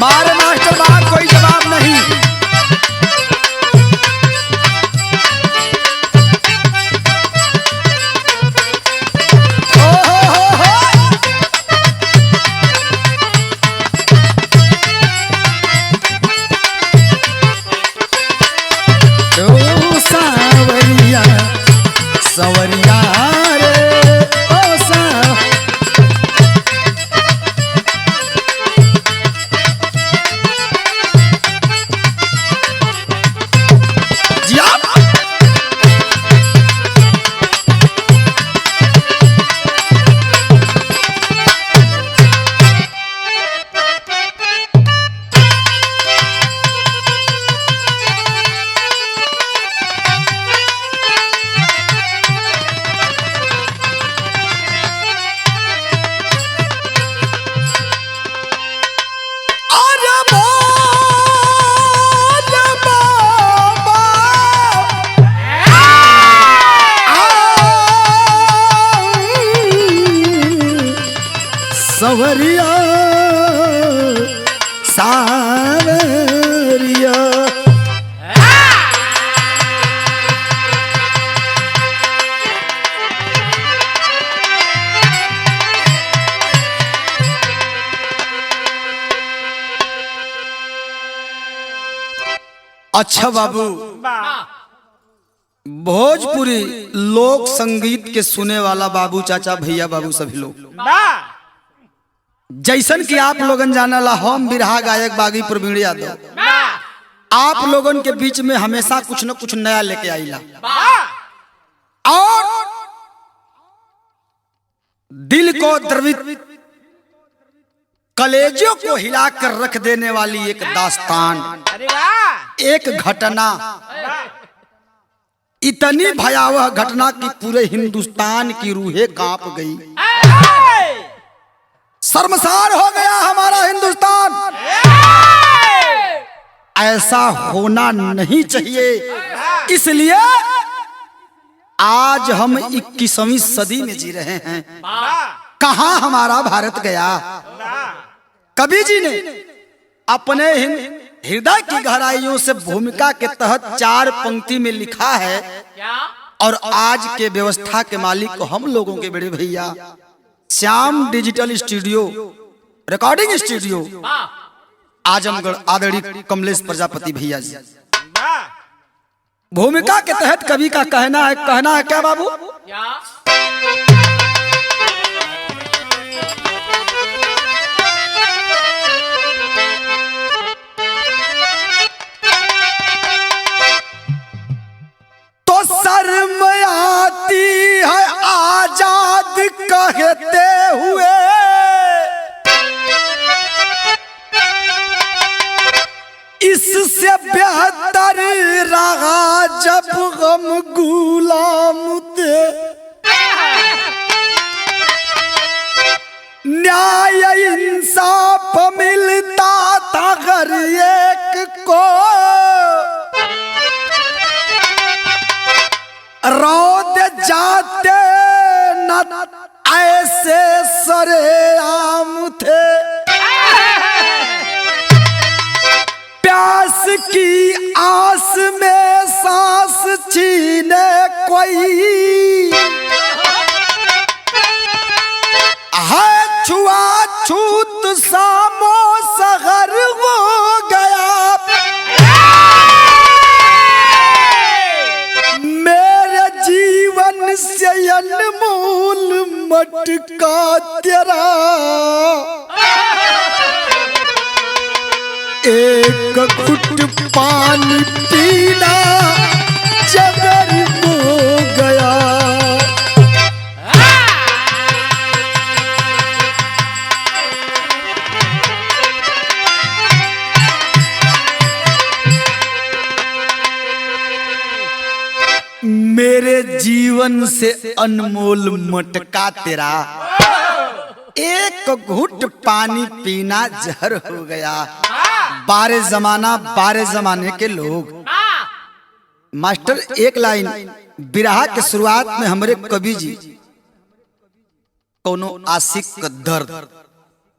बारे मास्टर बात कोई जवाब नहीं। सावरिया सवरिया रे ओ सा सवरिया सावरिया अच्छा बाबू, भोजपुरी लोक संगीत के सुने वाला बाबू, चाचा, भैया, बाबू सभी लोग, जैसन कि आप लोगन जाना ला, हम बिरहा गायक बागी प्रवीण यादव आप लोगन के बीच में हमेशा कुछ न कुछ नया लेके आईला और दिल को द्रवित, कलेजों को हिला कर रख देने वाली एक दास्तान, एक घटना, इतनी भयावह घटना कि पूरे हिंदुस्तान की रूहें कांप गई। शर्मसार हो गया हमारा हिंदुस्तान। ऐसा होना नहीं चाहिए, इसलिए आज हम 21वीं सदी में जी रहे हैं। कहां हमारा भारत गया? कवि जी ने अपने हृदय की गहराइयों से भूमिका के तहत 4 पंक्ति में लिखा है, और आज के व्यवस्था के मालिक को हम लोगों के बड़े भैया Shyam digital studio, recording studio, Azamgarh, आदरणीय कमलेश प्रजापति भैया जी। भूमिका के तहत कवि का कहना है क्या बाबू? तो शर्म आती है आजाद कहते हुए, इससे बेहतर रहा जब गम गुलाम थे। न्याय इंसाफ मिलता था हर एक को, रोद जाते न ऐसे सरेआम थे। प्यास की आस में सांस छीने कोई, है छुआछूत सामो सहर हो गया। मेरे जीवन से अनमोल मटका तेरा, एक घुट पानी पीना जगर हो गया। मेरे जीवन से अनमोल मटका तेरा, एक घुट पानी पीना जहर हो गया। बारे जमाना बारे जमाने के लोग। मास्टर एक लाइन बिरहा के शुरुआत में हमरे कवि जी कोनो आशिक का दर्द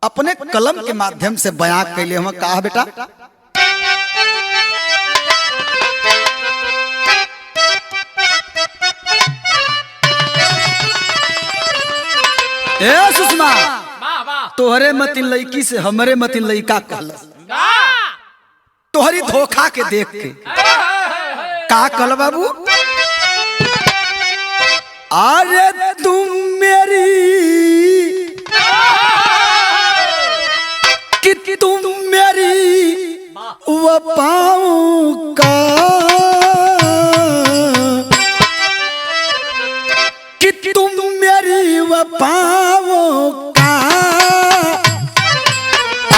अपने कलम के माध्यम से बयां कैले। हम कहा बेटा ए सुषमा, तोहरे मतिन लड़की से हमरे मतिन लड़का कहल, तोहरी धोखा के देख के का कहल बाबू। अरे तुम मेरी कि तुम मेरी वफाओं का, कि तुम मेरी वफाओं का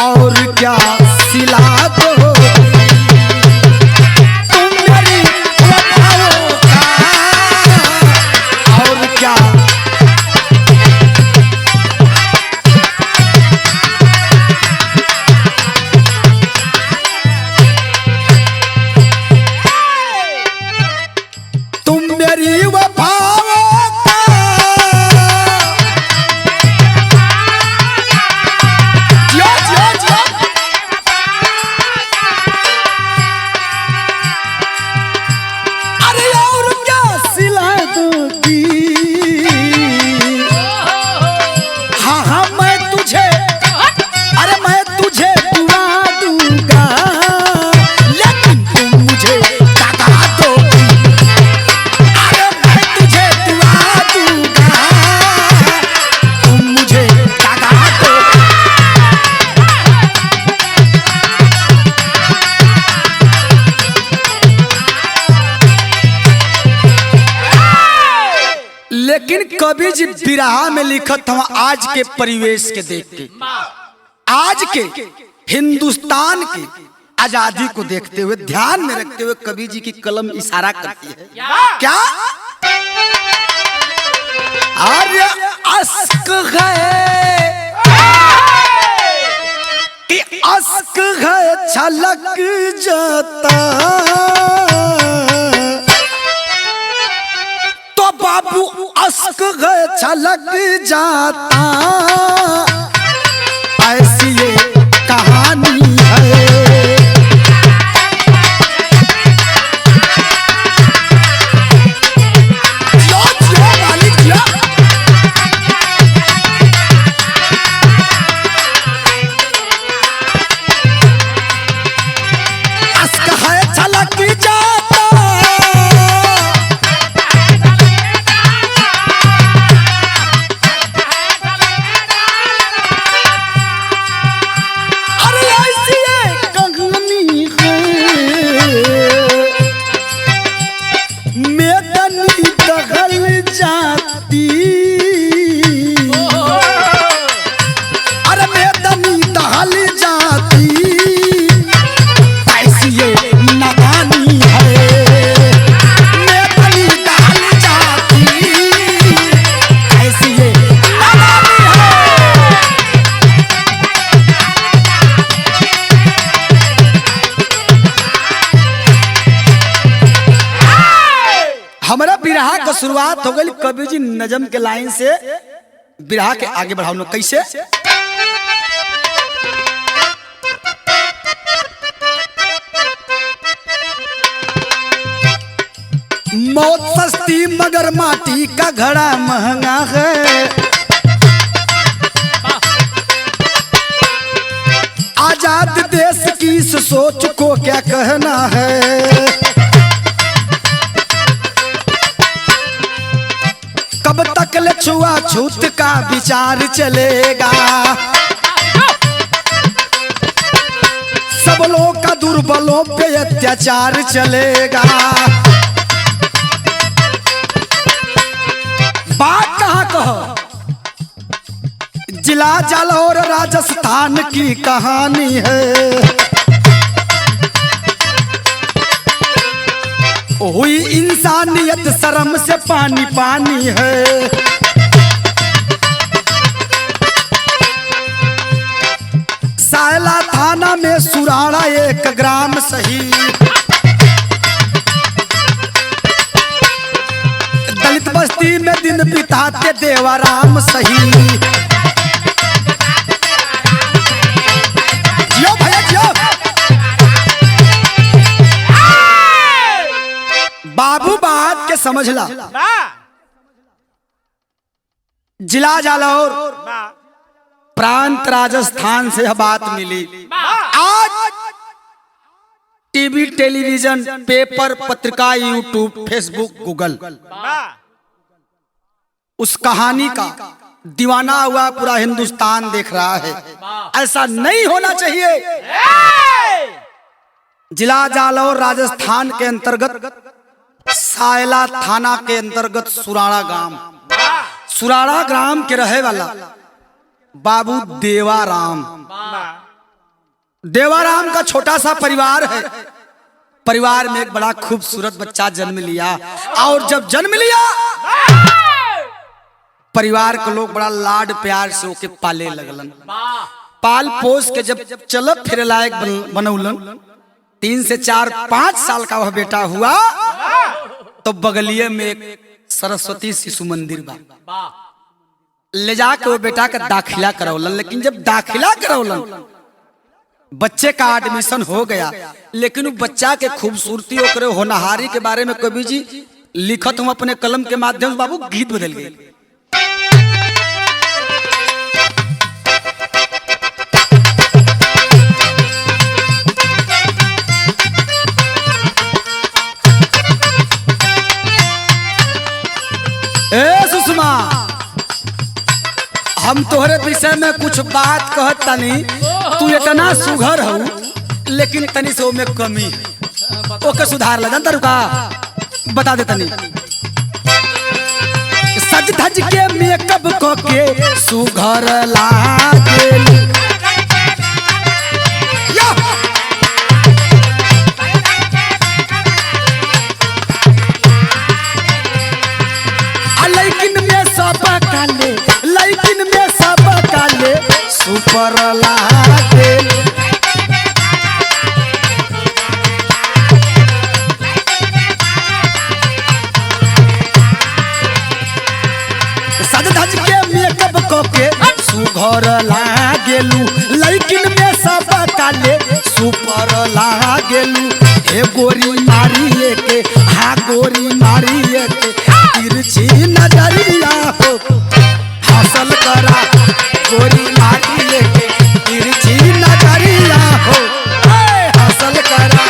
और क्या सिला दो, तुम मेरी वफाओं का और क्या। तुम मेरी वफाओं का, जियो जियो जियो, अरे और क्या सिला दोगी। हाँ हाँ मैं तुझे, अरे मैं तुझे दुआ दूंगा, लेकिन तुम मुझे टका दोगी। अरे मैं तुझे दुआ दूंगा, तुम मुझे टका दोगी। लेकिन कवि जी बिरहा में लिखत हम आज के परिवेश के देख के, आज के हिंदुस्तान की आजादी को देखते हुए ध्यान में रखते हुए कवि जी की कलम इशारा करती है क्या। अरे अश्क है कि अश्क है छलक जाता, तो बाबू अश्क है छलक जाता, ऐसी ये कहानी है। जियो जियो मालिक जियो, अश्क है छलक जाता, अरे ऐसी ये कहानी है। मैदानी दखल जाती, अरे मैदानी दखल जाती, ऐसी ये नादानी है। मैदानी दखल जाती, ऐसी ये नादानी है। हमारा बिरहा का शुरुआत हो गई कवि जी नजम के लाइन से। बिरहा के आगे बढ़ाओ कैसे। मौत सस्ती मगर माटी का घड़ा महंगा है, आजाद देश की इस सोच को क्या कहना है। कब तक ले छुआछूत का विचार चलेगा, सबलों का दुर्बलों पे अत्याचार चलेगा। बात कहाँ कहो, जिला जालौर राजस्थान की कहानी है। हुई इंसानियत शर्म से पानी पानी है। सायला थाना में सुराड़ा एक ग्राम सही, बिताते देवाराम सही। जियो भैया जियो। बाबू बात के समझला। जिला जालौर प्रांत राजस्थान से यह बात मिली। आज टीवी टेलीविजन पेपर पत्रिका यूट्यूब फेसबुक गूगल उस कहानी का दीवाना हुआ पूरा हिंदुस्तान देख रहा है। ऐसा नहीं होना चाहिए। जिला जालौर राजस्थान के अंतर्गत सायला थाना के अंतर्गत सुराड़ा ग्राम के रहे वाला बाबू देवाराम का छोटा सा परिवार है। परिवार में एक बड़ा खूबसूरत बच्चा जन्म लिया और जब जन्म लिया परिवार के लोग बड़ा लाड प्यार से ओके पाले लगलन। पाल पोस के जब चलत फिरे लायक बनौलन 3 से 4 5 साल का वह बेटा हुआ तो बगलिए में एक सरस्वती शिशु मंदिर बा। ले जाके वो बेटा का दाखिला करौलन। लेकिन जब दाखिला करौलन बच्चे का एडमिशन हो गया। लेकिन वो बच्चा के खूबसूरती ओकरे होनहारी के बारे में कवि जी लिखत हूं अपने कलम के माध्यम से। बाबू गीत बदल गए। ए सुषमा, हम तोहरे विषय में कुछ बात कहत तनी। तू इतना सुघर हो लेकिन तनी से में कमी है। ओके सुधार ला। जानता रुका बता दे तनी। सज धज के मेकअप को के सुघर लागे लेकिन में सब काले सुपर लागे। सज धज के मेकअप को के सुघर लागेलू लेकिन में सब काले सुपर लागेलू। हे गोरी मारिए के हा गोरी मारिए के तिरछी नजरिया हो हासिल करा गोरी मारिए के तिरछी नजरिया हो हासिल करा।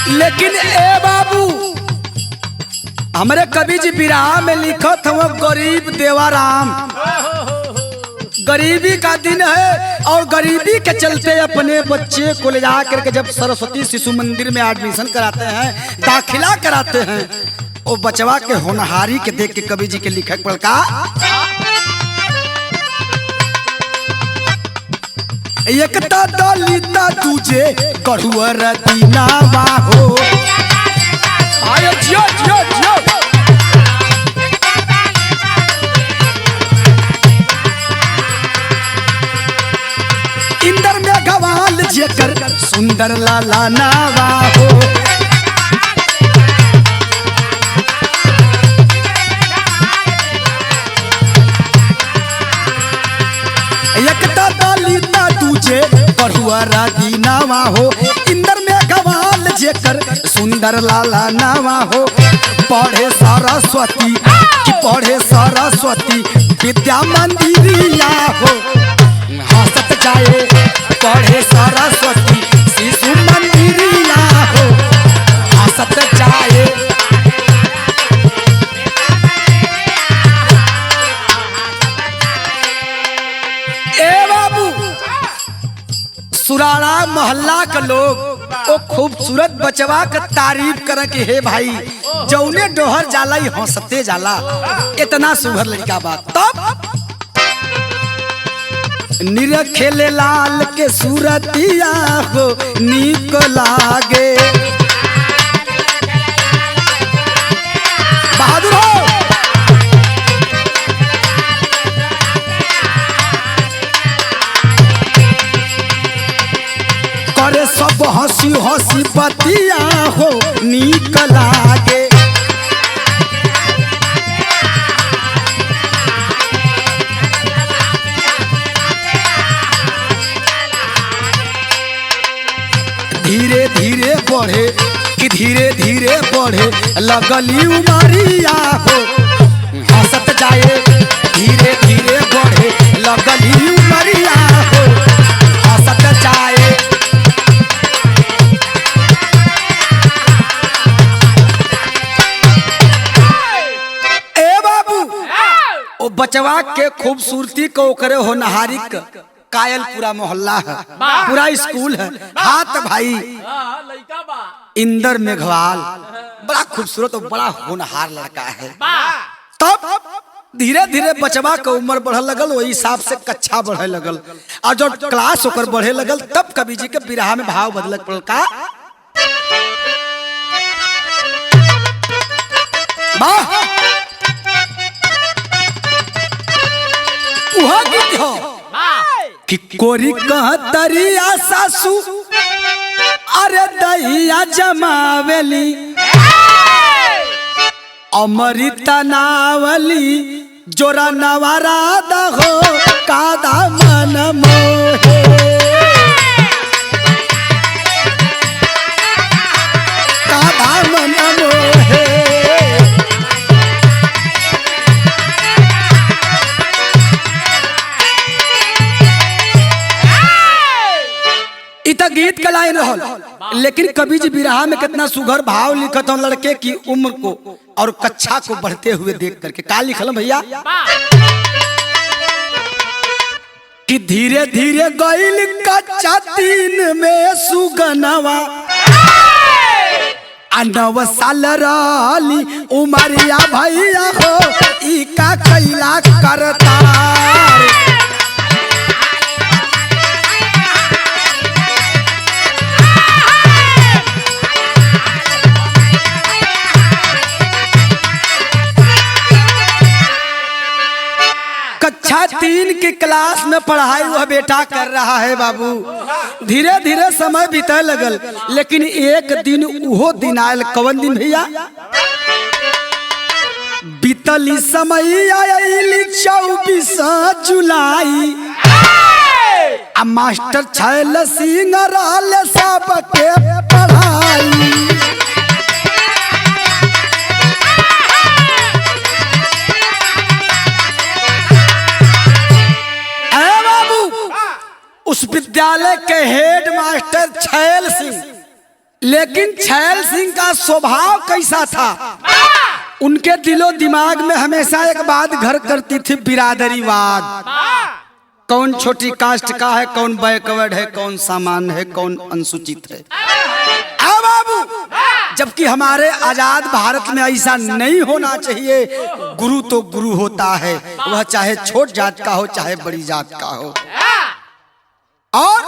लेकिन ए बाबू हमारे कवि जी बिरहा में लिखत हुआ गरीब देवाराम। गरीबी का दिन है और गरीबी के चलते अपने बच्चे को ले जा करके जब सरस्वती शिशु मंदिर में एडमिशन कराते हैं दाखिला कराते हैं वो बचवा के होनहारी के देख के कवि जी के लिखक पड़का एकता दलिता तुझे गढ़ुअर दीनावा हो। आयो जियो जियो जियो। इंदर में गवाल जेकर सुंदर लाला नावा हो। एकता दलिता तुझे गढ़ुअरा दीनावा हो। इंदर में गवाल जेकर सुंदर लाला नावा हो। पढ़े सरस्वती कि पढ़े सरस्वती विद्या मंदिरिया हो हंसत जाए पढ़े सरस्वती शिशु मंदिरिया हो हंसत जाए। ए बाबू सुराड़ा मोहल्ला के लोग वो खूबसूरत बचवा का तारीफ कर के हे भाई जौने डोहर जाला ही हंसते जाला। इतना सुघर लड़का बात तब निरखेले लाल के सूरतिया हो नीक लागे। बहादुर हो करे सब हंसी हंसी बतिया हो नीक लागे। धीरे धीरे बढ़े कि धीरे धीरे बढ़े लगली उमरिया हो हंसत जाए। धीरे धीरे बढ़े लगली उमरिया हो हंसत जाए। ए बाबू ओ बचवा के खूबसूरती को ओकरे होनहारी कायल पूरा मोहल्ला है, पूरा स्कूल है। हाथ भाई इंदर मेघवाल बड़ा खूबसूरत और बड़ा होनहार लड़का है। तब धीरे धीरे बचवा का उम्र बढ़े लगल, वही हिसाब से कक्षा बढ़े लगल और जो क्लास होकर बढ़े लगल तब कवि जी के बिरहा में भाव बदल पड़ल का। वह गीत हो कि कोरी कहतरिया सासू अरे दहिया जमावेली अमृता नावली जोरा नवारा दहो कादा मन मोहे। कादा मन मोहे। इतना गीत का लाइन रहल, लेकिन कवि जी बिरहा में कितना सुघर भाव लिखत हूँ लड़के की उम्र को और कक्षा को बढ़ते हुए देख करके। का लिखल भैया कि धीरे धीरे गईल कक्षा 3 में सुगनवा 9 साल रहली उमरिया भैया हो ई का कैला करता। कक्षा 3 की क्लास में पढ़ाई वह बेटा कर रहा है बाबू। धीरे धीरे समय बीते लगल, लेकिन एक दिन वो दिन आयल। कौन दिन भैया? बीतली समय आयली 24 जुलाई आ मास्टर छैल सिंह रहल सबके पढ़ाई। उस विद्यालय के हेड मास्टर छैल सिंह, लेकिन छैल सिंह का स्वभाव कैसा था? उनके दिलो दिमाग में हमेशा एक बात घर करती थी, बिरादरीवाद। कौन छोटी कास्ट का है, कौन बैकवर्ड है, कौन सामान्य है, कौन अनुसूचित है। बाबू, जबकि हमारे आजाद भारत में ऐसा नहीं होना चाहिए। गुरु तो गुरु होता है, वह चाहे छोट जात का हो चाहे बड़ी जात का हो। और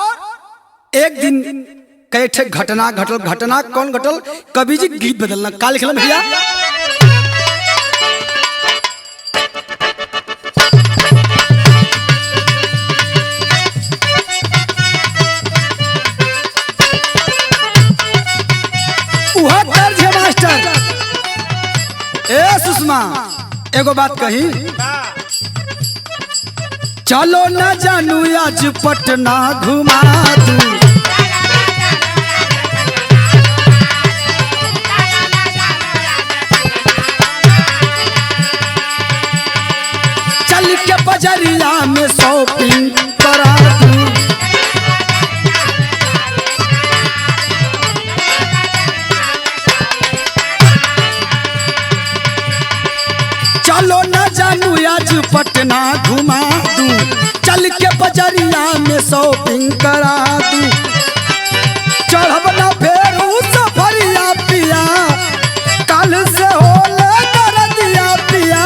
एक दिन कई ठे घटना घटल। घटना कौन घटल? कवि जी गीत बदलना। का लिखल भैया? वह तर्ज है मास्टर। ए सुषमा एगो बात कही, चलो न जानू आज पटना घुमा दूं। चल के बजरिया में शॉपिंग करा दूं। चलो न जानू आज पटना घुमा दूं। चल के बजरिया में शॉपिंग करा दूं। चढ़ब न फेर सफरिया पिया, कल से होले कर दिया पिया।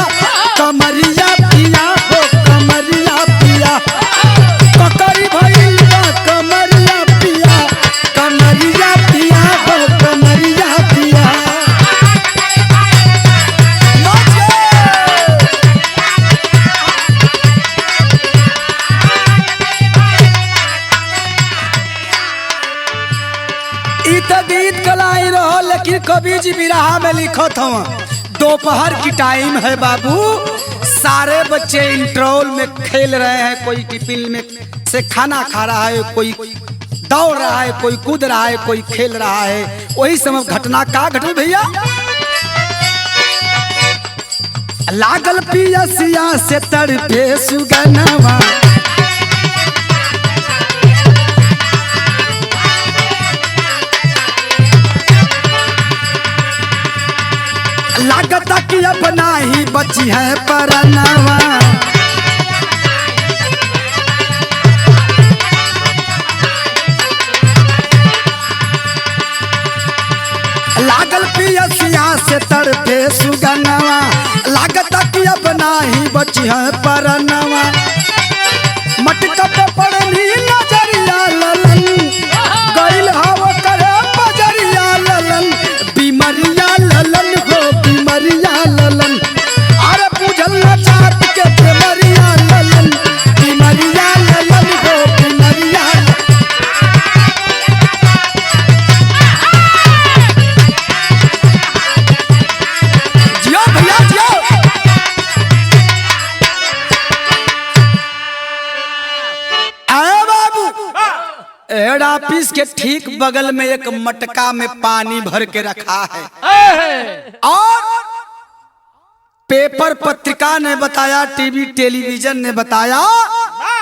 कमरिया पिया हो कमरिया पिया, ककरी भैया कमरिया पिया। कमरिया पिया हो कमरिया पिया। कवि जी बिरहा में लिखत हूँ, दोपहर की टाइम है बाबू, सारे बच्चे इंटरवल में खेल रहे हैं, कोई टिफिन में से खाना खा रहा है, कोई दौड़ रहा है, कोई कूद रहा है, कोई खेल रहा है। वही समय घटना का घटल भैया, लागल पियसिया से तड़पे सुगनवा, लागता कि अपना ही बची है परनवा, लागल पियसिया से तड़पे सुगनवा, लागता कि अपना ही बची है परनवा। मटका पे पड़नी नजरिया ललन, गइल हव करे बजरिया ललन, बीमरिया ललन हो बीमरिया ललन, अरे पूजल न चाट के बीमरिया ललन, बीमरिया ललन हो बीमरिया। जियो भैया जियो। आए बाबू, हेड ऑफिस के ठीक बगल में एक मटका में पानी भर के रखा है, और पेपर पत्रिका ने बताया, टीवी टेलीविजन ने बताया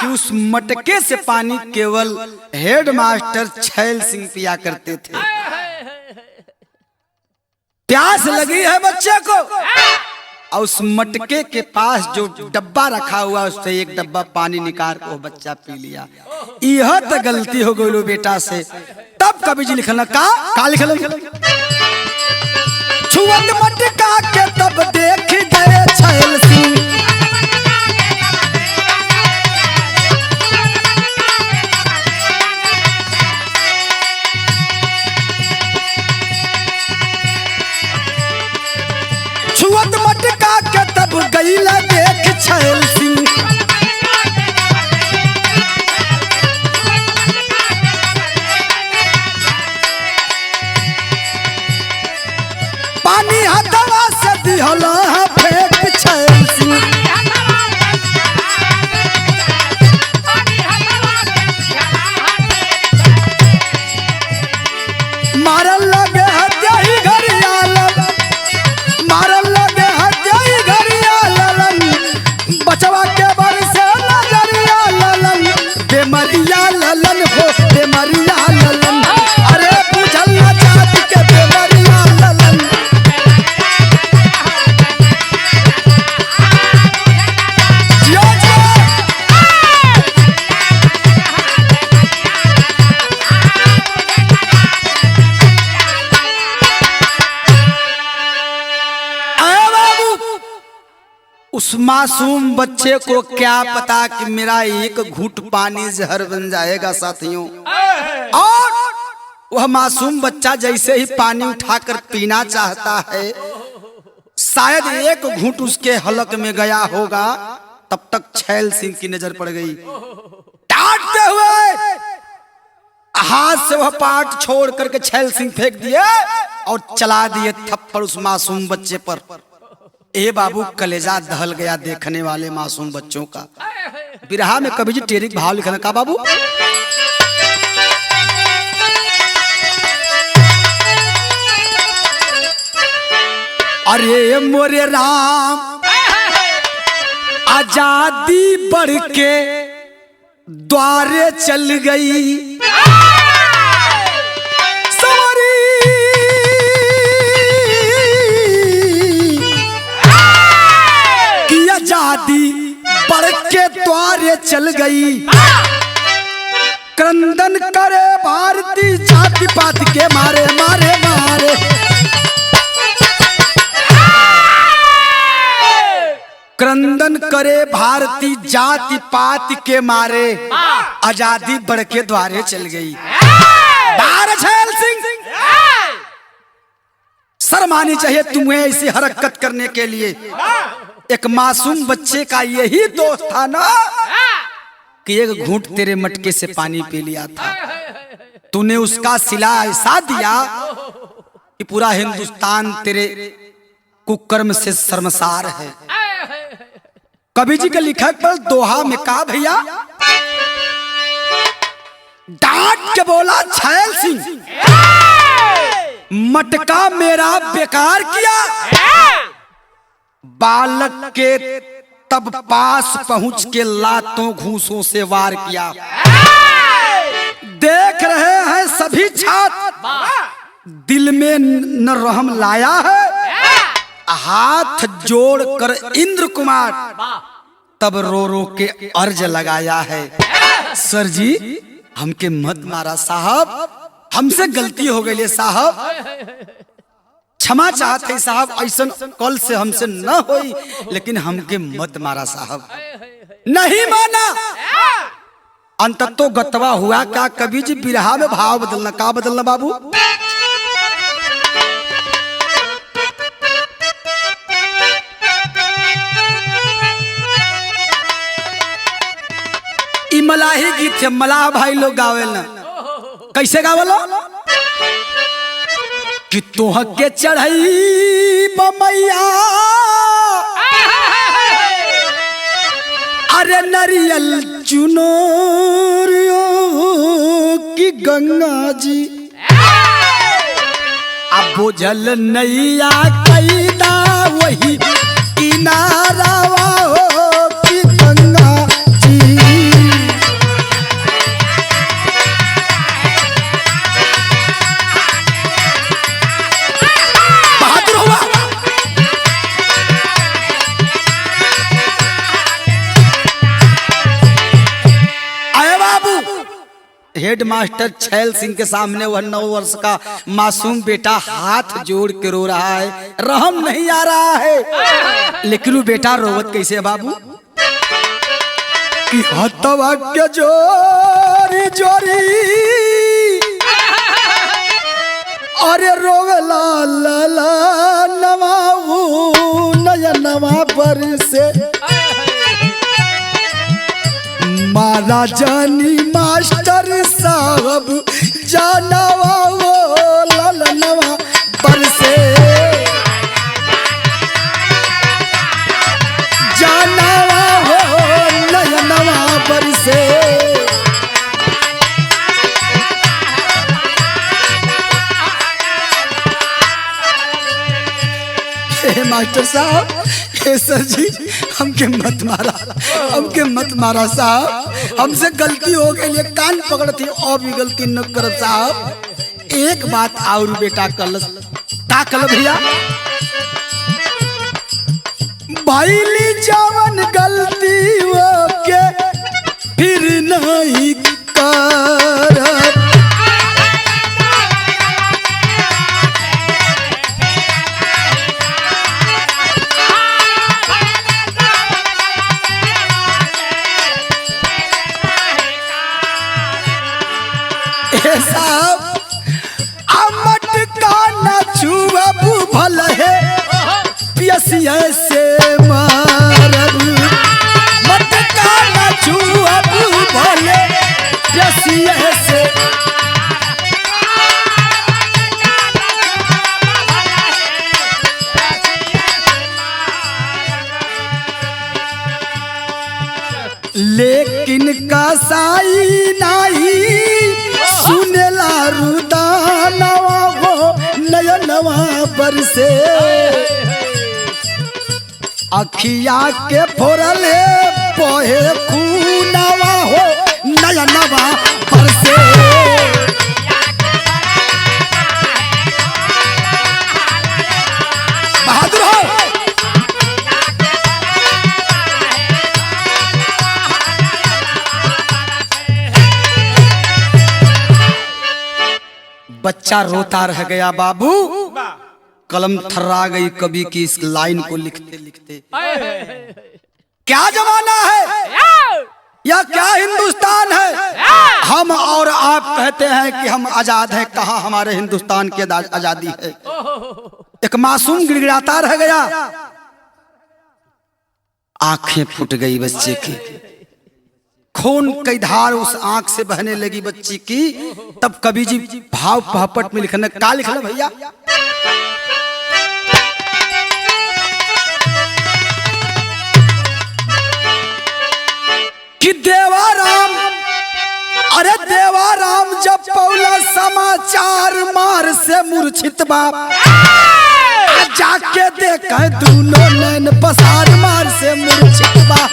कि उस मटके से पानी केवल हेड मास्टर छैल सिंह पिया करते थे। प्यास लगी है बच्चे को, और उस मटके के पास जो डब्बा रखा हुआ उससे एक डब्बा पानी निकाल के वो बच्चा पी लिया। यह तो गलती हो गई लो बेटा से। तब कवि जी लिखल का लिखल, छुअत मटका के तब देख गए छैल सिंह, छुअत मटका के तब गईला देख छैल सिंह, पानी हथवा से दिहल फेंक छैल सिंह, मारल लगे हत्याई घरिया ललन, मारल लगे हत्याई घरिया ललन, बचवा के बर से नजरिया ललन, बेमरिया ललन हो बेमरिया ललन, अरे बुझल न जात के बेमरिया ललन। जियो जियो। आए बाबू, उस मासूम बच्चे को क्या पता कि मेरा एक घूंट पानी जहर बन जाएगा साथियों। और वह मासूम बच्चा जैसे ही पानी उठाकर पीना चाहता है, शायद एक घूंट उसके हलक में गया होगा, तब तक छैल सिंह की नजर पड़ गई। डांटते हुए हाथ से वह पाट छोड़ करके छैल सिंह फेंक दिए और चला दिए थप्पड़ उस मासूम बच्चे पर। ए बाबू, कलेजा दहल गया देखने वाले मासूम बच्चों का। बिरहा में कवि जी टेरिक भाव लिखना का बाबू, अरे मोरे राम आजादी बढ़ के द्वारे चल गई, सवरी की आजादी बढ़ के द्वारे चल गई, क्रंदन करे भारती जाति पात के मारे मारे मारे, क्रंदन करे भारती जाति पात के मारे, आजादी बढ़ के द्वारे चल गई। छैल सिंह, शर्म आनी चाहिए तुम्हें ऐसी हरकत करने के लिए। एक मासूम बच्चे का यही दोस्त था ना कि एक घूंट तेरे मटके से पानी पी लिया था, तूने उसका सिला ऐसा दिया कि पूरा हिंदुस्तान तेरे कुकर्म से शर्मसार है। कवि जी के लिखा पर दोहा में कहा भैया, डांट के बोला छैल सिंह, मटका मेरा बेकार किया, बालक के तब पास पहुंच के लातों घूसों से वार किया। देख रहे हैं सभी छात्र, दिल में न रहम लाया है, हाथ जोड़कर इंद्र कुमार तब रो रो के अर्ज लगाया है। सर जी हमके मत मारा साहब, हमसे गलती हो गई है साहब, क्षमा चाहते साहब, ऐसा कल से हमसे न होई, लेकिन हमके मत मारा साहब। नहीं माना, अंततो गतवा हुआ क्या? कवि जी बिरहा में भाव बदलना, का बदलना बाबू? ई मलाही गीत है, मलाह भाई लोग गावे ना। कैसे गावलो? कि तोह के चढ़ई ममैया, अरे नरियल चुनोर की गंगा जी, अब बुझल नैया कैदा वही किनारा हो की गंगा जी। बहादुर हुआ। हेड मास्टर छैल सिंह के सामने वह 9 वर्ष का मासूम बेटा हाथ जोड़ के रो रहा है, रहम नहीं आ रहा है। लेकिन वो बेटा रोवत कैसे है बाबू? कि हथवा के जोरी जोरी, अरे रोवेला लाला नवाऊ नयनवा पर से, मारा जानी मास्टर साहब जानवा वो ललनवा पर से, जानवा हो नयनवा पर से। मास्टर साहब, हे सर जी हमके मत मारा, हमके मत मारा साहब, हमसे गलती हो गई, कान पकड़ती और भी गलती न कर साहब। एक बात और बेटा कल का कल भैया, भाईली जवन गलती हो के फिर नहीं कर, भल है पियसिया से मारब, मटका न छुअब भले पियसिया से। लेकिन कसाई नहीं सुनेला रुदानवा हो नयनवा पर से, अखिया के फोरले पोहे खूनवा हो नयनवा पर से। बहादुर हो। बच्चा रोता रह गया बाबू, कलम थर्रा गई कवि की इस लाइन को लिखते लिखते। क्या जमाना है या क्या हिंदुस्तान है? हम और आप कहते हैं कि हम आजाद हैं, कहाँ हमारे हिंदुस्तान की आजादी है? एक मासूम गिड़गिड़ाता रह गया, आंखें फूट गई बच्चे की। खून की धार उस आंख से बहने लगी बच्ची की। तब कवि जी भाव पहपट में लिखने का लिखना भैया, कि देवाराम, अरे देवाराम जब पौला समाचार मार से मूर्छित बाप जाके देख दूनो नैन पसार मार से मूर्छित बाप।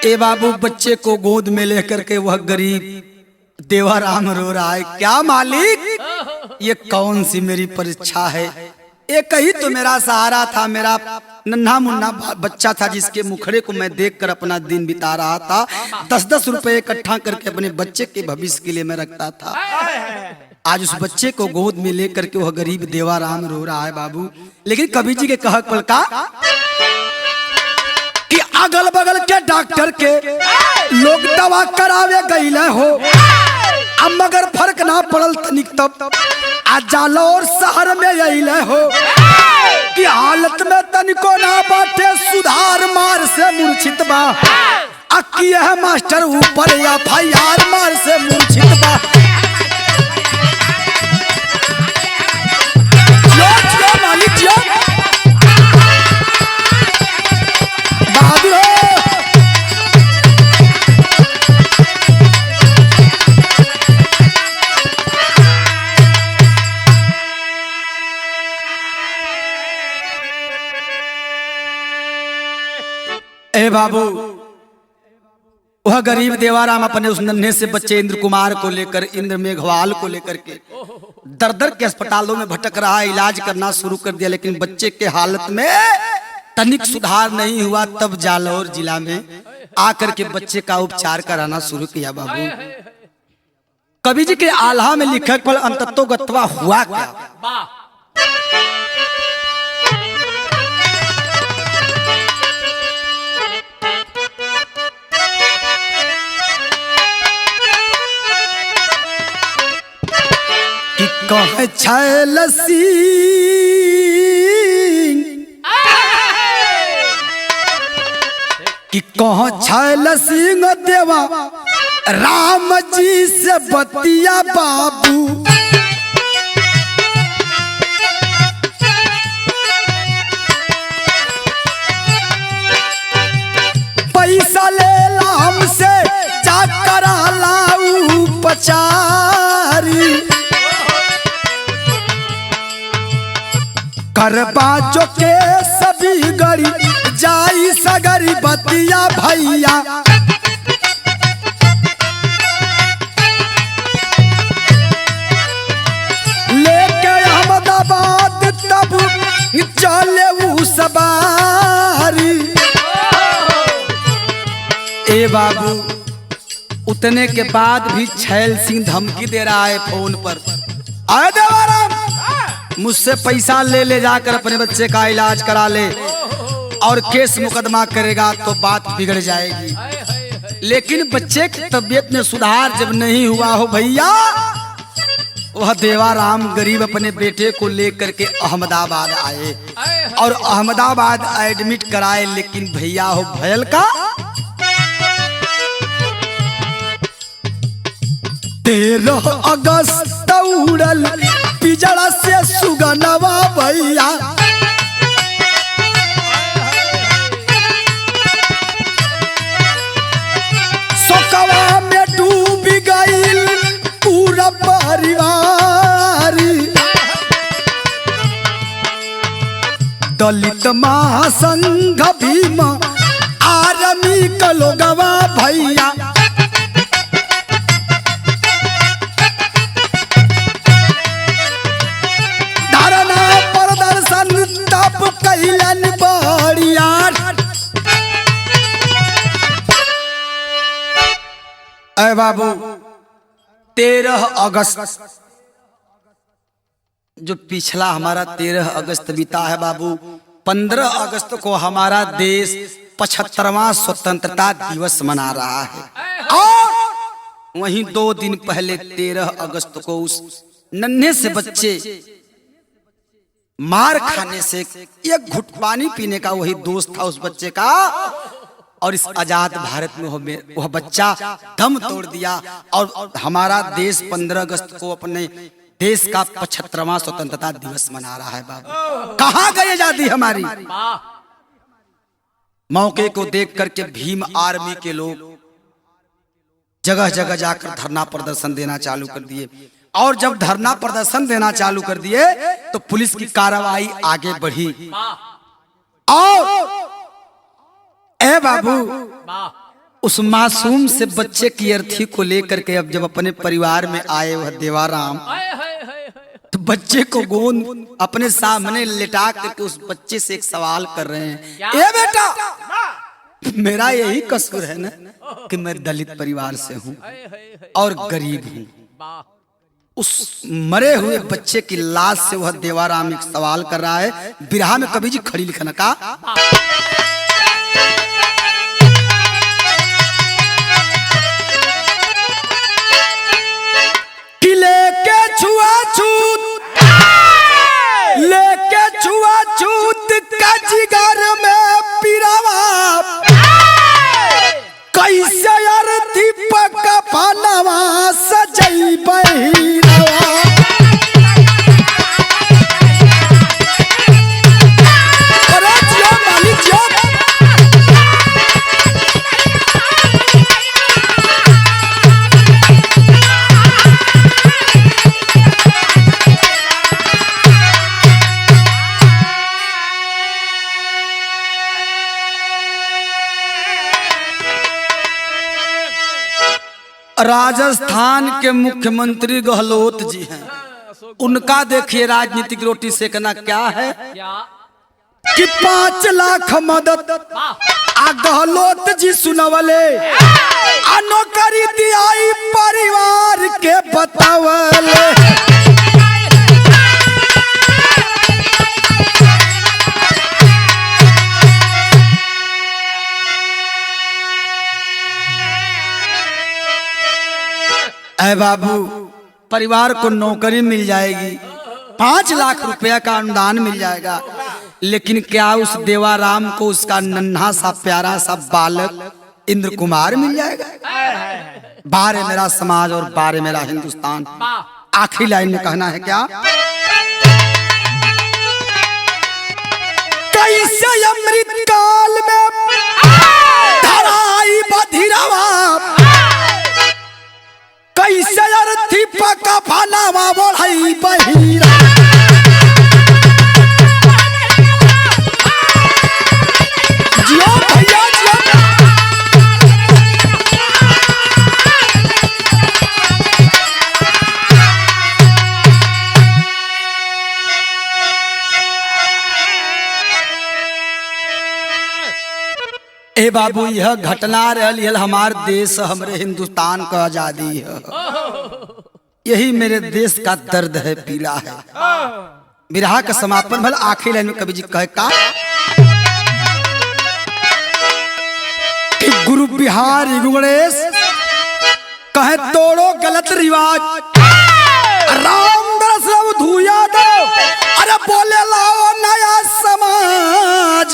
ए बाबू बच्चे को गोद में लेकर के वह गरीब देवाराम रो रहा है, क्या मालिक ये कौन सी मेरी परीक्षा है। एक ही तो मेरा सहारा था, मेरा नन्हा मुन्ना बच्चा था जिसके मुखड़े को मैं देखकर अपना दिन बिता रहा था। 10-10 रुपए इकट्ठा करके अपने बच्चे के भविष्य के लिए मैं रखता था। आज उस बच्चे को गोद में लेकर के वह गरीब देवाराम रो रहा है बाबू। लेकिन कवि जी के कहक पल का कि अगल बगल के डॉक्टर के लोग दवा करावे गईले हो, अब मगर फर्क ना पड़ल तनिक तब आज जालो और शहर में अइले हो कि हालत में तनिको ना बाटे सुधार मार से मूर्छित बा। अक्की है मास्टर ऊपर या FIR मार से मूर्छित बा। जो जो मालिक जो बहादुर हो। ए बाबू, वह गरीब देवाराम अपने उस नन्हे से बच्चे इंद्र कुमार को लेकर, इंद्र मेघवाल को लेकर के दर दर के अस्पतालों में भटक रहा है, इलाज करना शुरू कर दिया। लेकिन बच्चे के हालत में तनिक सुधार नहीं हुआ। तब जालौर जिला में आकर के बच्चे का उपचार कराना शुरू किया बाबू। कवि जी के आल्हा में लिखक पर अंततो गत्वा हुआ क्या। कह छैल सिंह कि कह छैल सिंह देवा राम जी से बतिया बाबू। पैसा ले ला हमसे जा करा लाऊ पचारी, करबा जो के सभी गरी जाई सगरी बतिया भैया। लेके अहमदाबाद तब चले वो सवारी। ए बाबू, उतने के बाद भी छैल सिंह धमकी दे रहा है फोन पर, आए देवाराम मुझसे पैसा ले जाकर अपने बच्चे का इलाज करा ले और केस मुकदमा करेगा तो बात बिगड़ जाएगी। लेकिन बच्चे की तबीयत में सुधार जब नहीं हुआ हो भैया, वह देवाराम गरीब अपने बेटे को लेकर के अहमदाबाद आए और अहमदाबाद एडमिट कराए। लेकिन भैया हो भयल का 13 अगस्त उड़ल पिजड़ा से सुगनवा भैया। सोकवा में डूब गईल पूरा परिवार। दलित महासंघ भीम आर्मी का लोगवा भैया। कैलन बढ़िया ए बाबू 13 अगस्त जो पिछला हमारा 13 अगस्त बीता है बाबू, 15 अगस्त को हमारा देश 75वां स्वतंत्रता दिवस मना रहा है। और वहीं 2 दिन पहले 13 अगस्त को उस नन्हे से बच्चे मार खाने से एक घुट पानी पीने का वही दोस्त था उस बच्चे का, और इस आजाद भारत में वह बच्चा दम तोड़ दिया। और हमारा देश 15 अगस्त को अपने देश का 75वां स्वतंत्रता दिवस मना रहा है बाबू। कहाँ गई आजादी हमारी? मौके को देख करके भीम आर्मी के लोग जगह जगह जाकर धरना प्रदर्शन देना चालू कर दिए। और जब धरना प्रदर्शन देना चालू कर दिए तो पुलिस की कार्रवाई आगे बढ़ी। और ए बाबू, उस मासूम से बच्चे की अर्थी को लेकर के अब जब अपने परिवार में आए वह देवाराम, तो बच्चे को गोद अपने सामने लिटा करके उस बच्चे से एक सवाल कर रहे हैं, ए बेटा, मेरा यही कसूर है ना कि मैं दलित परिवार से हूँ और गरीब हूँ। उस मरे हुए बच्चे की लाश से वह देवाराम एक सवाल कर रहा है। बिरहा में कवि जी खड़ी लिखना का, कि लेके छुआछूत का जिगर में पिरावा, कैसे अर्थी पका पालवा सजई बहिरवा। अरे जियो मालिक जियो। राजस्थान के मुख्यमंत्री गहलोत जी हैं, उनका देखिए राजनीतिक रोटी सेकना क्या है कि 5 लाख मदद आ गहलोत जी सुनवले, नौकरी दियाई परिवार के बतावले। ऐ बाबू, परिवार को नौकरी मिल जाएगी, 5 लाख रुपया का अनुदान मिल जाएगा, लेकिन क्या उस देवाराम को उसका नन्हा सा प्यारा सा बालक इंद्र कुमार मिल जाएगा? बारे मेरा समाज और बारे मेरा हिंदुस्तान। आखिरी लाइन में कहना है क्या, कैसे अमृत काल में धराई बधिरवा, कैसे अर्थी पका फालावा बढ़ाई बहिरा। जियो भैया जियो। ए बाबू, यह घटना रही हमारे देश हमारे हिंदुस्तान का आजादी है। यही मेरे देश का दर्द है, पीला है। बिरहा का समापन भल आखिरी लाइन में कवि जी कहे का, कि गुरु बिहारी गणेश कहे तोड़ो गलत रिवाज, राम दरअसल धुया दो, अरे बोले लाओ नया समाज।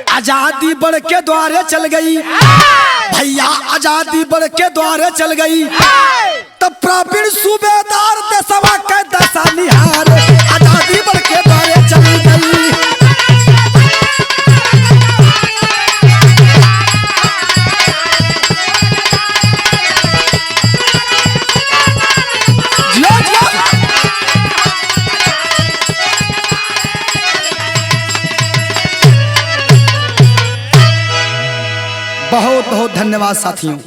आजादी बढ़ के द्वारे चल गई भैया, आजादी बढ़ के द्वारे चल गई, तब प्रवीण सूबेदार देशवा के दशा निहार, आजादी बढ़ के द्वारे चल गई। बहुत बहुत धन्यवाद साथियों।